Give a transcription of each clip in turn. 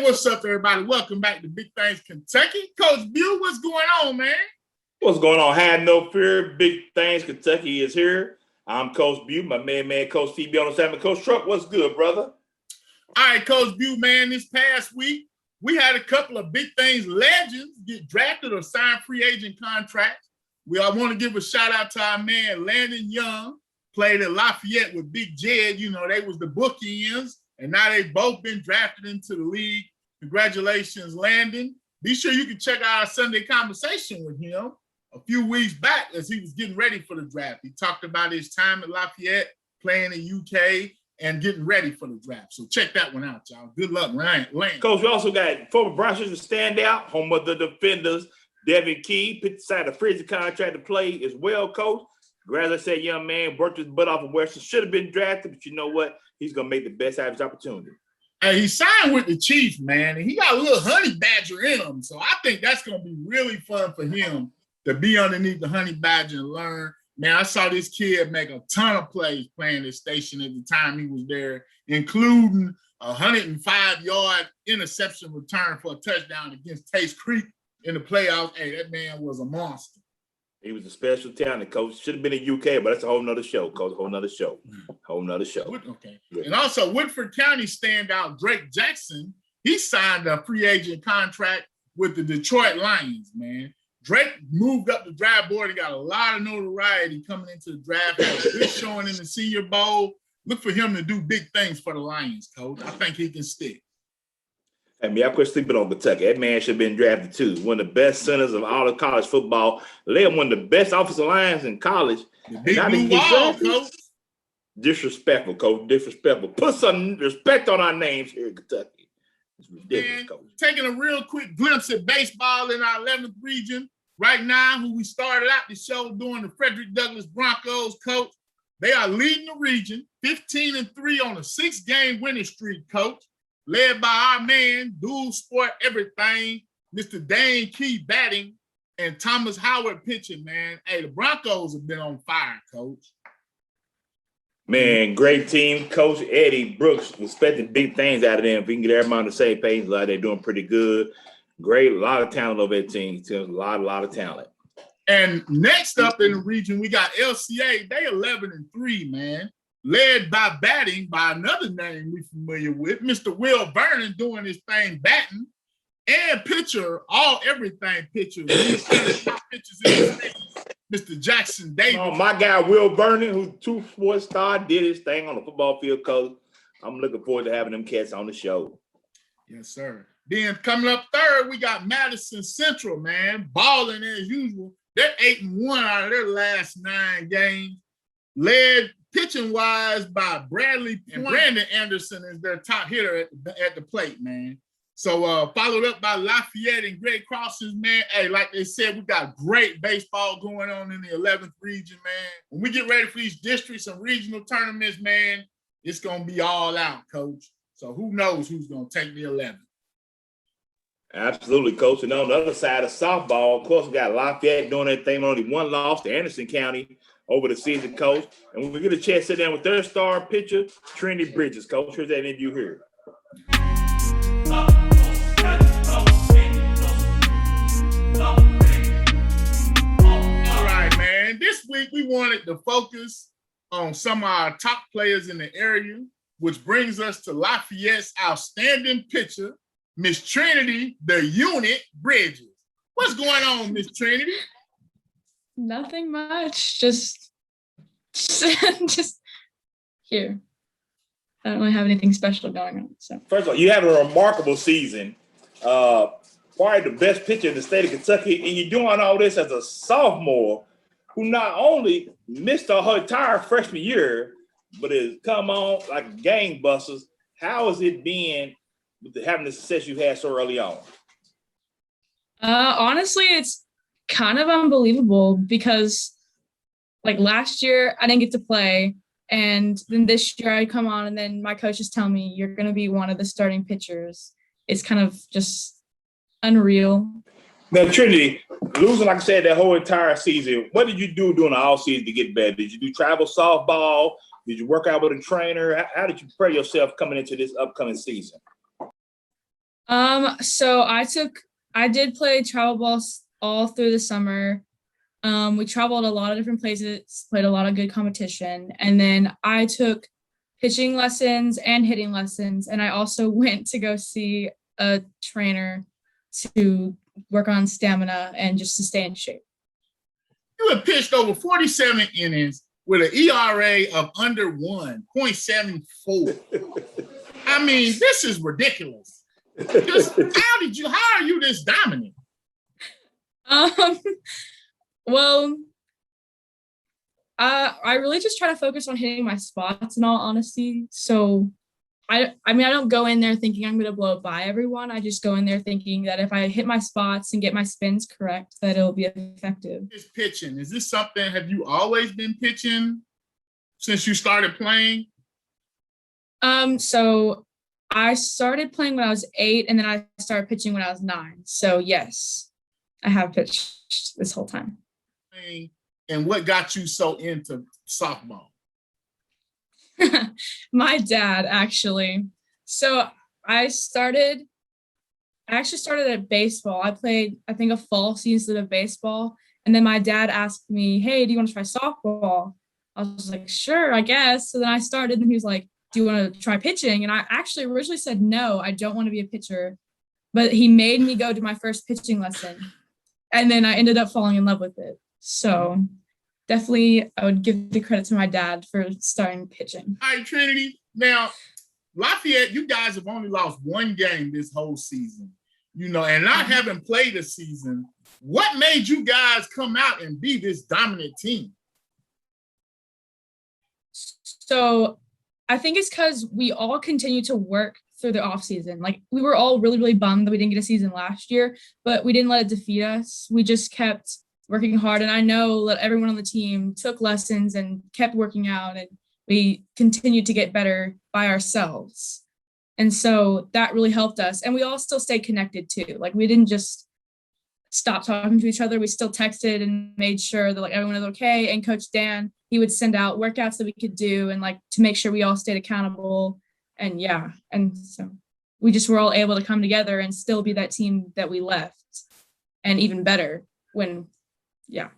what's up, everybody? Welcome back to Big Things Kentucky. Coach Bew, what's going on, man? What's going on? Have no fear. Big Things Kentucky is here. I'm Coach Bew, my man, Coach TB on the side. Coach Truck, what's good, brother? All right, Coach Bew, man, this past week, we had a couple of Big Things legends get drafted or sign free agent contracts. I want to give a shout out to our man, Landon Young, played at Lafayette with Big Jed. You know, they was the bookends, and now they've both been drafted into the league. Congratulations, Landon. Be sure you can check out our Sunday conversation with him a few weeks back as he was getting ready for the draft. He talked about his time at Lafayette, playing in UK, and getting ready for the draft. So check that one out, y'all. Good luck, Ryan. Coach, we also got former Brown Sisters standout, home of the defenders, Devin Key, picked aside a free contract to play as well, Coach. As I said, young man, worked his butt off of Western, should have been drafted, but you know what? He's going to make the best out of his opportunity. Hey, he signed with the Chiefs, man, and he got a little honey badger in him. So I think that's going to be really fun for him to be underneath the honey badger and learn. Man, I saw this kid make a ton of plays playing this station at the time he was there, including a 105-yard interception return for a touchdown against Taste Creek in the playoffs. Hey, that man was a monster. He was a special talent, Coach. Should have been in UK, but that's a whole nother show, Coach. Whole nother show. Okay. Yeah. And also, Woodford County standout Drake Jackson, he signed a free agent contract with the Detroit Lions, man. Drake moved up the draft board and got a lot of notoriety coming into the draft. Had a good showing in the Senior Bowl. Look for him to do big things for the Lions, Coach. I think he can stick. I mean, I quit sleeping on Kentucky. That man should have been drafted too. One of the best centers of all of college football. Led one of the best offensive lines in college. Coach. Disrespectful, Coach. Disrespectful. Put some respect on our names here in Kentucky. It's ridiculous, Man, Coach. Taking a real quick glimpse at baseball in our 11th region. Right now, who we started out the show doing the Frederick Douglass Broncos, Coach. They are leading the region, 15-3 on a 6-game winning streak, Coach. Led by our man, dual sport everything, Mr. Dane Key batting and Thomas Howard pitching, man. Hey, the Broncos have been on fire, Coach. Man, great team. Coach Eddie Brooks expecting big things out of them. If we can get everybody on the same page, like they're doing pretty good. Great, a lot of talent over that team. A lot of talent. And next up in the region, we got LCA. They 11-3, man. Led by batting by another name we're familiar with, Mr. Will Vernon doing his thing batting, and pitcher, everything pitcher, top pitchers in the state, Mr. Jackson Davis. Oh, my guy Will Vernon, who's 2 sports star, did his thing on the football field, Coach. I'm looking forward to having them cats on the show. Yes, sir. Then coming up third, we got Madison Central, man, balling as usual. They're 8-1 out of their last 9 games. Led pitching-wise by Bradley and Brandon Anderson is their top hitter at the plate, man. So followed up by Lafayette and Great Crossings, man. Hey, like they said, we got great baseball going on in the 11th region, man. When we get ready for these districts and regional tournaments, man, it's going to be all out, Coach. So who knows who's going to take the 11th. Absolutely, Coach. And on the other side of softball, of course, we got Lafayette doing their thing, only one loss to Anderson County over the season, Coach. And when we get a chance to sit down with their star pitcher, Trinity Bridges, Coach. Here's that interview here. All right, man. This week we wanted to focus on some of our top players in the area, which brings us to Lafayette's outstanding pitcher, Miss Trinity, the unit, Bridges. What's going on, Miss Trinity? Nothing much. Just here. I don't really have anything special going on. So first of all, you have a remarkable season. Probably the best pitcher in the state of Kentucky, and you're doing all this as a sophomore who not only missed her entire freshman year, but has come on like gangbusters. How has it been with having the success you had so early on? Honestly, it's kind of unbelievable because like last year I didn't get to play, and then this year I come on and then my coaches tell me you're going to be one of the starting pitchers. It's kind of just unreal. Now, Trinity, losing, like I said, that whole entire season, what did you do during the off season to get better? Did you do travel softball? Did you work out with a trainer? How did you prepare yourself coming into this upcoming season? So I did play travel ball all through the summer. We traveled a lot of different places, played a lot of good competition, and then I took pitching lessons and hitting lessons, and I also went to go see a trainer to work on stamina and just to stay in shape. You have pitched over 47 innings with an ERA of under 1.74. I mean, this is ridiculous. How are you this dominant? Well, I really just try to focus on hitting my spots in all honesty. So I mean, I don't go in there thinking I'm going to blow by everyone. I just go in there thinking that if I hit my spots and get my spins correct, that it'll be effective. Is pitching. Is this something, have you always been pitching since you started playing? So I started playing when I was 8 and then I started pitching when I was 9. So yes, I have pitched this whole time. And what got you so into softball? My dad, actually. So I actually started at baseball. I played, I think, a fall season of baseball. And then my dad asked me, hey, do you want to try softball? I was like, sure, I guess. So then I started and he was like, do you want to try pitching? And I actually originally said, no, I don't want to be a pitcher. But he made me go to my first pitching lesson. And then I ended up falling in love with it. So definitely I would give the credit to my dad for starting pitching. All right, Trinity. Now, Lafayette, you guys have only lost one game this whole season, and not having played a season. What made you guys come out and be this dominant team? So I think it's because we all continue to work through the off season. Like we were all really, really bummed that we didn't get a season last year, but we didn't let it defeat us. We just kept working hard. And I know that everyone on the team took lessons and kept working out, and we continued to get better by ourselves. And so that really helped us. And we all still stayed connected too. Like we didn't just stop talking to each other. We still texted and made sure that like everyone was okay. And Coach Dan, he would send out workouts that we could do and like to make sure we all stayed accountable. And yeah. And so we just were all able to come together and still be that team that we left, and even better when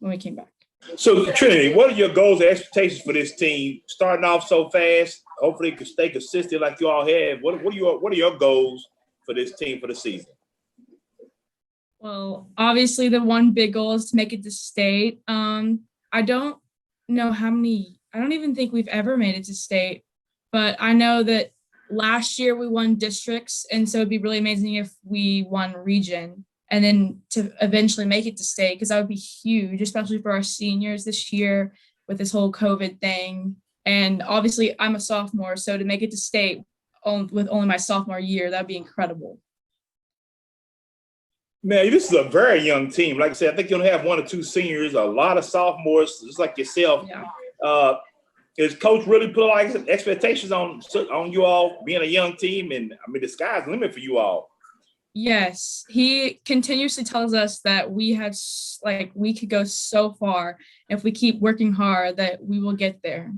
we came back. So Trinity, what are your goals and expectations for this team? Starting off so fast, hopefully you can stay consistent like you all have. What are your goals for this team for the season? Well, obviously the one big goal is to make it to state. I don't know how many, I don't even think we've ever made it to state, but I know that last year we won districts, and so it'd be really amazing if we won region and then to eventually make it to state, because that would be huge, especially for our seniors this year with this whole COVID thing. And obviously I'm a sophomore, so to make it to state with only my sophomore year, that'd be incredible. Man, this is a very young team. Like I said, I think you only have 1 or 2 seniors, a lot of sophomores, just like yourself. Yeah. Is Coach really put like expectations on you all being a young team? And I mean, the sky's the limit for you all. Yes, he continuously tells us that we could go so far if we keep working hard, that we will get there.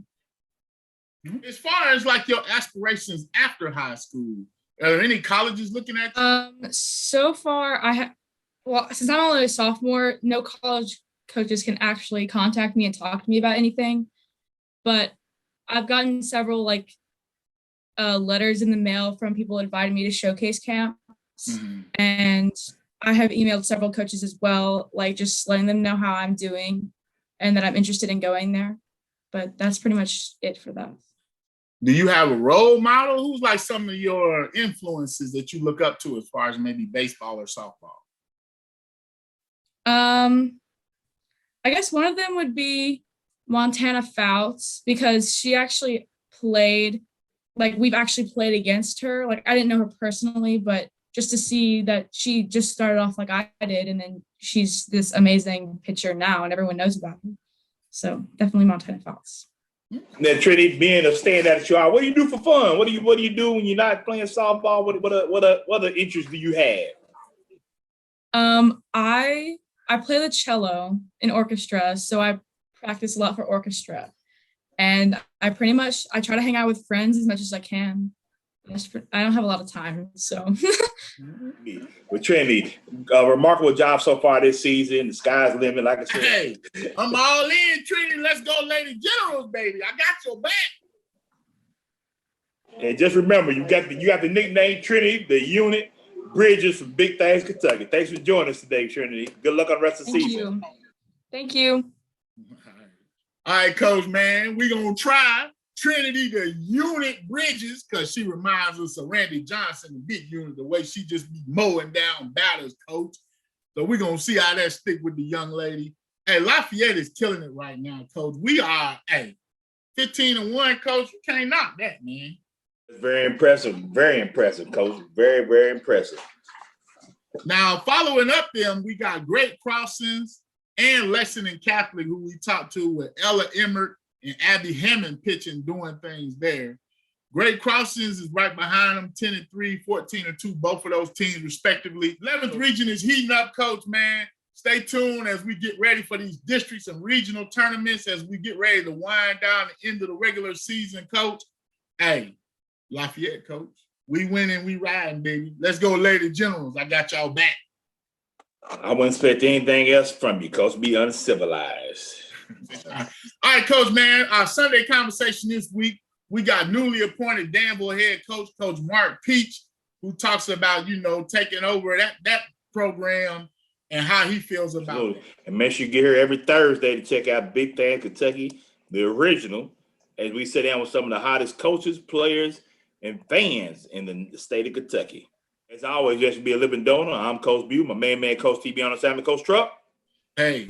As far as like your aspirations after high school, are there any colleges looking at you? So far since I'm only a sophomore, no college coaches can actually contact me and talk to me about anything. But I've gotten several letters in the mail from people inviting me to showcase camp. Mm-hmm. And I have emailed several coaches as well, like just letting them know how I'm doing and that I'm interested in going there. But that's pretty much it for that. Do you have a role model? Who's like some of your influences that you look up to as far as maybe baseball or softball? I guess one of them would be Montana Fouts, because she actually played, like we've actually played against her. Like I didn't know her personally, but just to see that she just started off like I did, and then she's this amazing pitcher now, and everyone knows about her. So definitely Montana Fouts. Now, Trinity, being a standout that you are, what do you do for fun? What do you do when you're not playing softball? What other interests do you have? I play the cello in orchestra, so I practice a lot for orchestra, and I try to hang out with friends as much as I can. I don't have a lot of time, so. With Trinity, a remarkable job so far this season. The sky's the limit, like I said. Hey, I'm all in, Trinity. Let's go, Lady Generals, baby. I got your back. And just remember, you got the nickname Trinity, the unit, Bridges from Big Things, Kentucky. Thanks for joining us today, Trinity. Good luck on the rest of the season. Thank you. All right, Coach, man. We're going to try Trinity, the unit Bridges, because she reminds us of Randy Johnson, the big unit, the way she just be mowing down batters, Coach. So we're going to see how that stick with the young lady. Hey, Lafayette is killing it right now, Coach. We are, 15-1, Coach. You can't knock that, man. Very impressive, Coach. Very, very impressive. Now, following up them, we got Great Crossings and Lexington Catholic, who we talked to with Ella Emmert and Abby Hammond pitching, doing things there. Great Crossings is right behind them, 10-3, 14-2, both of those teams respectively. 11th region is heating up, Coach, man. Stay tuned as we get ready for these districts and regional tournaments, as we get ready to wind down the end of the regular season, Coach. Hey, Lafayette, Coach. We winning, we riding, baby. Let's go, Lady Generals. I got y'all back. I wouldn't expect anything else from you, Coach. Be uncivilized. All right, Coach, man. Our Sunday conversation this week, we got newly appointed Danville head coach, Coach Mark Peach, who talks about, taking over that program and how he feels about it. And make sure you get here every Thursday to check out Big Thing Kentucky, the original, as we sit down with some of the hottest coaches, players, and fans in the state of Kentucky. As always, just be a living donor. I'm Coach Bew, my main man, Coach TB on assignment, Coach Truck. Hey.